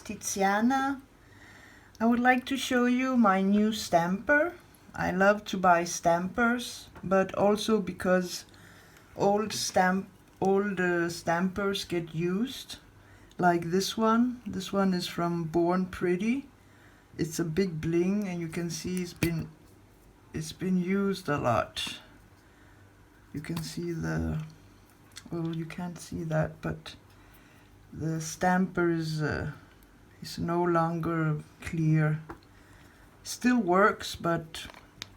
Tiziana. I would like to show you my new stamper. I love to buy stampers, but also because old stampers get used, like this one. This one is from Born Pretty. It's a big bling, and you can see it's been used a lot. You can see the, well, you can't see that, but the stamper is no longer clear. Still works, but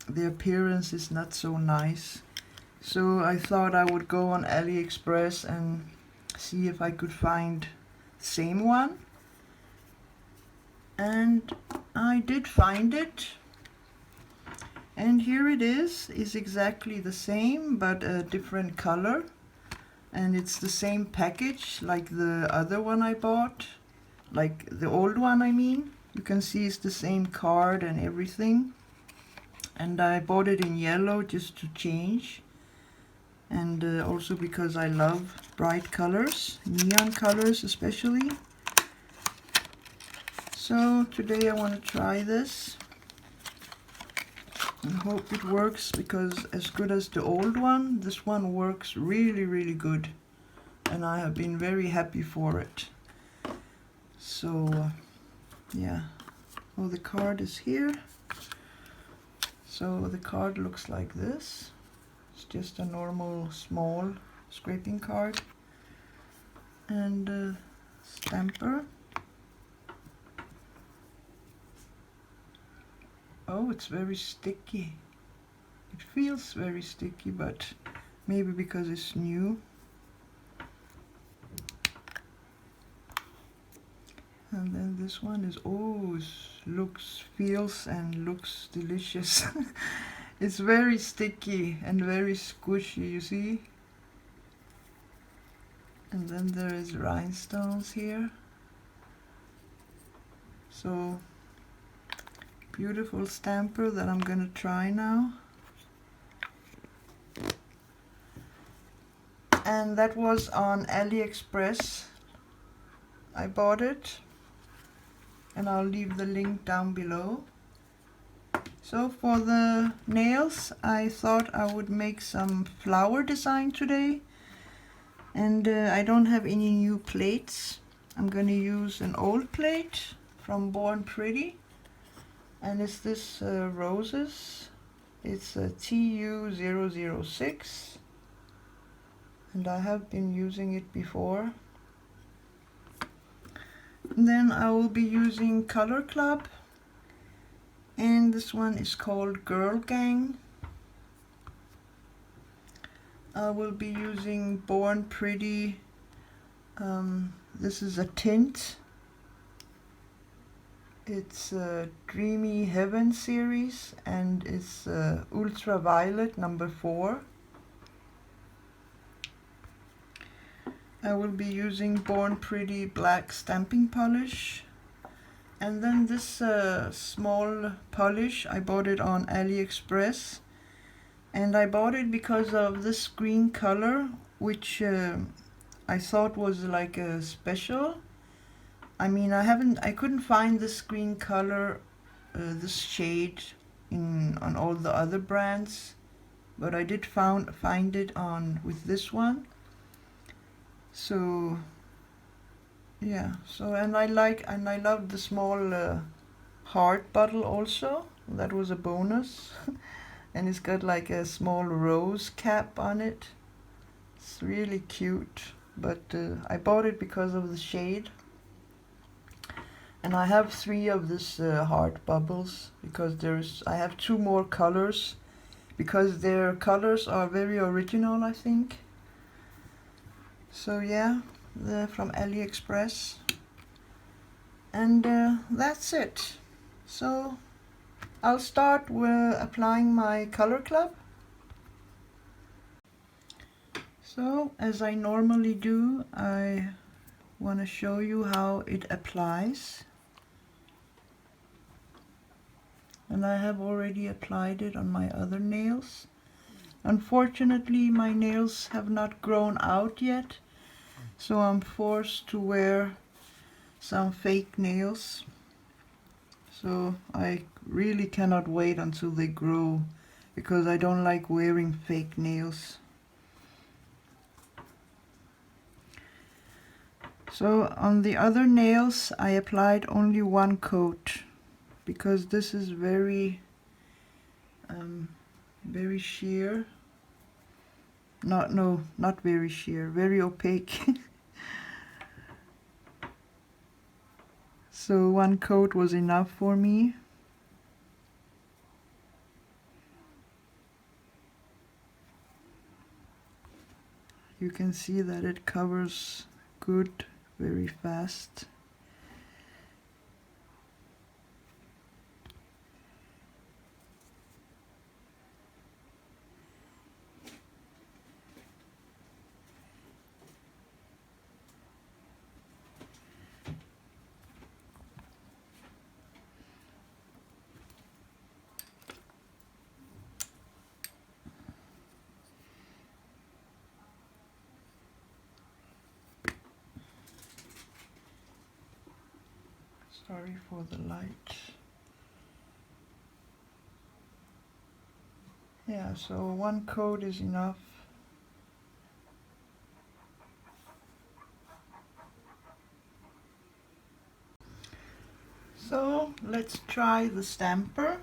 the appearance is not so nice. So I thought I would go on AliExpress and see if I could find the same one. And I did find it. And here it is exactly the same, but a different color. And it's the same package like the other one I bought, like the old one I mean. You can see it's the same card and everything. And I bought it in yellow just to change. And also because I love bright colors, neon colors especially. So today I want to try this. I hope it works, because as good as the old one, this one works really good, and I have been very happy for it. So yeah, well, the card is here. So the card looks like this. It's just a normal small scraping card, and stamper. Oh, it's very sticky. It feels very sticky, but maybe because it's new. And then this one is, oh, feels and looks delicious. It's very sticky and very squishy, you see? And then there is rhinestones here. So beautiful stamper that I'm gonna try now. And that was on AliExpress. I bought it, and I'll leave the link down below. So for the nails, I thought I would make some flower design today. And I don't have any new plates. I'm gonna use an old plate from Born Pretty. And it's this roses. It's a TU006, and I have been using it before. And then I will be using Color Club, and this one is called Girl Gang. I will be using Born Pretty. This is a tint. It's a Dreamy Heaven series, and it's Ultraviolet number 4. I will be using Born Pretty black stamping polish. And then this small polish, I bought it on AliExpress. And I bought it because of this green color, which I thought was like a special. I mean, I couldn't find this green color, this shade on all the other brands, but I did find it with this one. So yeah, and I love the small heart bottle also. That was a bonus. And it's got like a small rose cap on it. It's really cute, but I bought it because of the shade. And I have 3 of this heart bubbles, because I have 2 more colors, because their colors are very original, I think. So yeah, they're from AliExpress. And that's it. So I'll start with applying my Color Club. So as I normally do, I want to show you how it applies. And I have already applied it on my other nails. Unfortunately, my nails have not grown out yet, so I'm forced to wear some fake nails. So I really cannot wait until they grow, because I don't like wearing fake nails. So on the other nails I applied only one coat, because this is very sheer. Not very sheer, very opaque. So one coat was enough for me. You can see that it covers good very fast. Sorry for the light. Yeah, so one coat is enough. So let's try the stamper.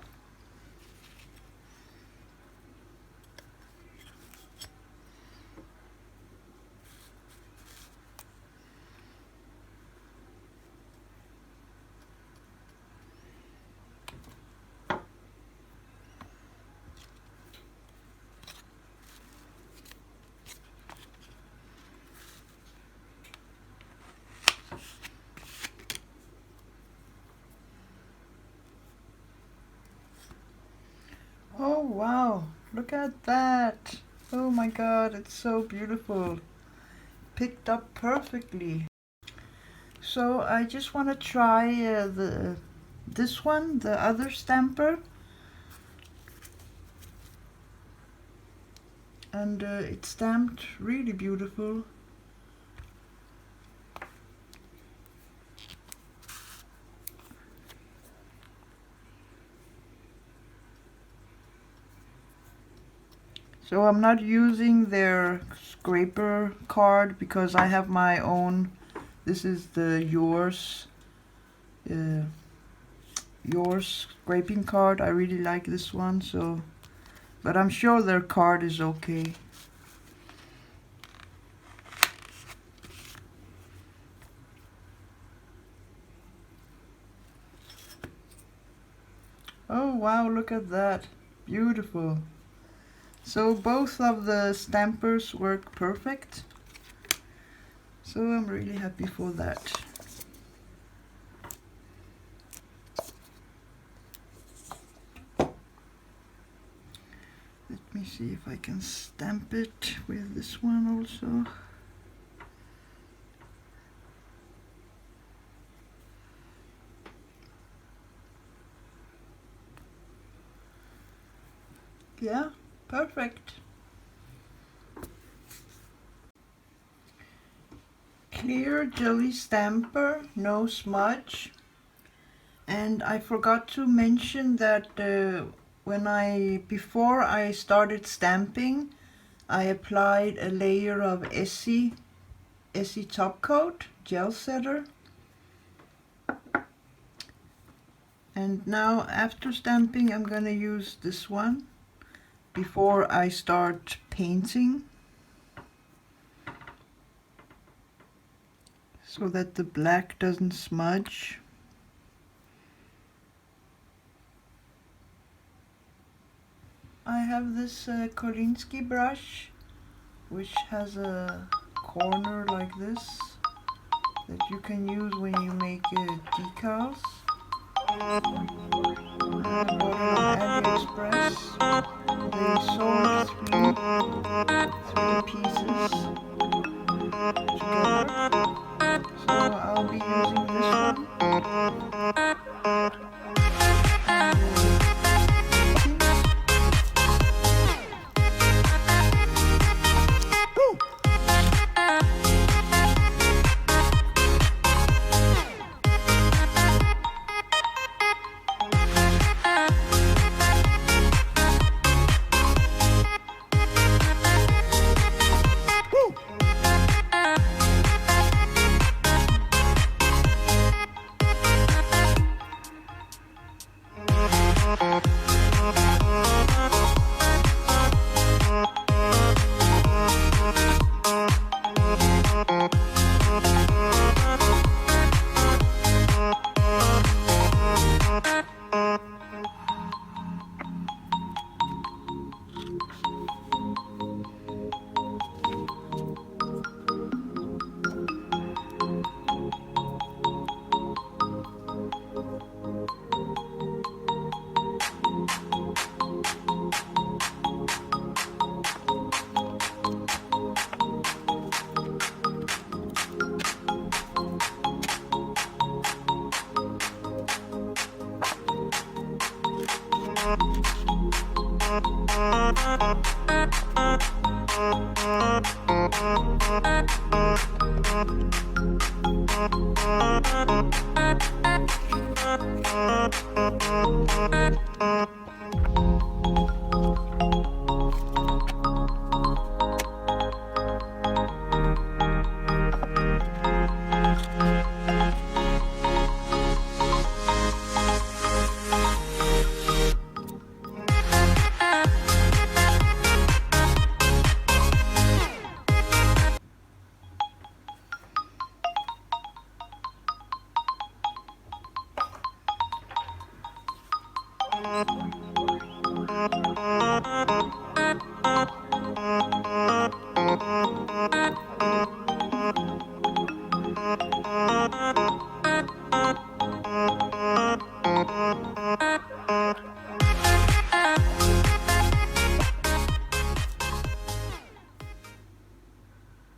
Oh wow, look at that. Oh my god, it's so beautiful. Picked up perfectly. So I just want to try this one, the other stamper. And it's stamped really beautiful. So I'm not using their scraper card because I have my own. This is the yours scraping card. I really like this one, so but I'm sure their card is okay. Oh wow, look at that. Beautiful. So both of the stampers work perfect. So I'm really happy for that. Let me see if I can stamp it with this one also. Yeah, perfect. Clear jelly stamper, no smudge. And I forgot to mention that before I started stamping, I applied a layer of Essie top coat gel setter. And now after stamping I'm gonna use this one before I start painting, so that the black doesn't smudge. I have this Kolinsky brush, which has a corner like this that you can use when you make decals. I bought it on AliExpress. They sold three pieces together. So I'll be using this one.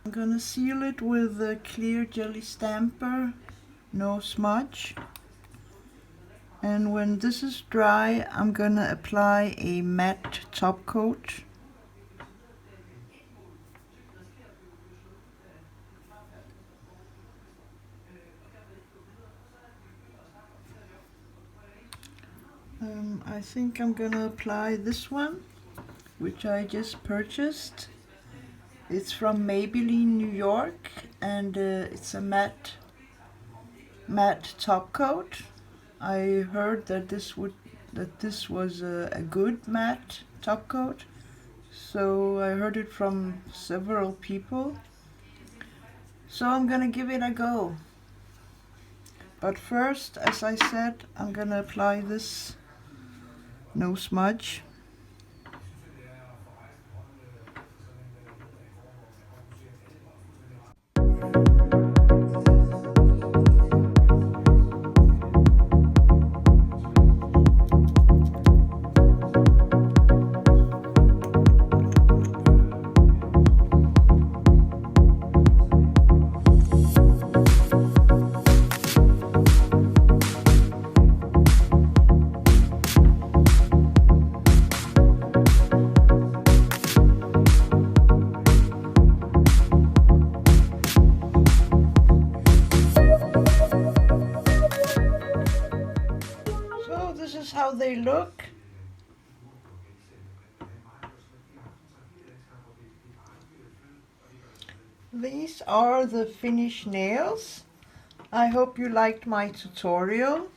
I'm gonna seal it with a clear jelly stamper, no smudge. And when this is dry, I'm gonna apply a matte top coat. I think I'm gonna apply this one, which I just purchased. It's from Maybelline, New York, and it's a matte top coat. I heard that this was a good matte top coat, so I heard it from several people. So I'm gonna give it a go. But first, as I said, I'm gonna apply this no smudge. This is how they look. These are the finished nails. I hope you liked my tutorial.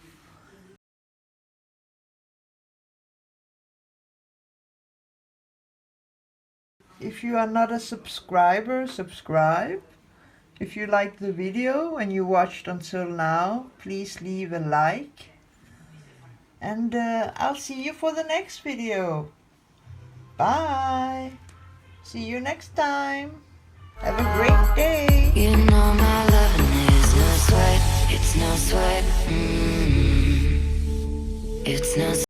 If you are not a subscriber, subscribe. If you liked the video and you watched until now, please leave a like. And I'll see you for the next video. Bye. See you next time. Have a great day. You know my loving is no sweat. It's no sweat. It's no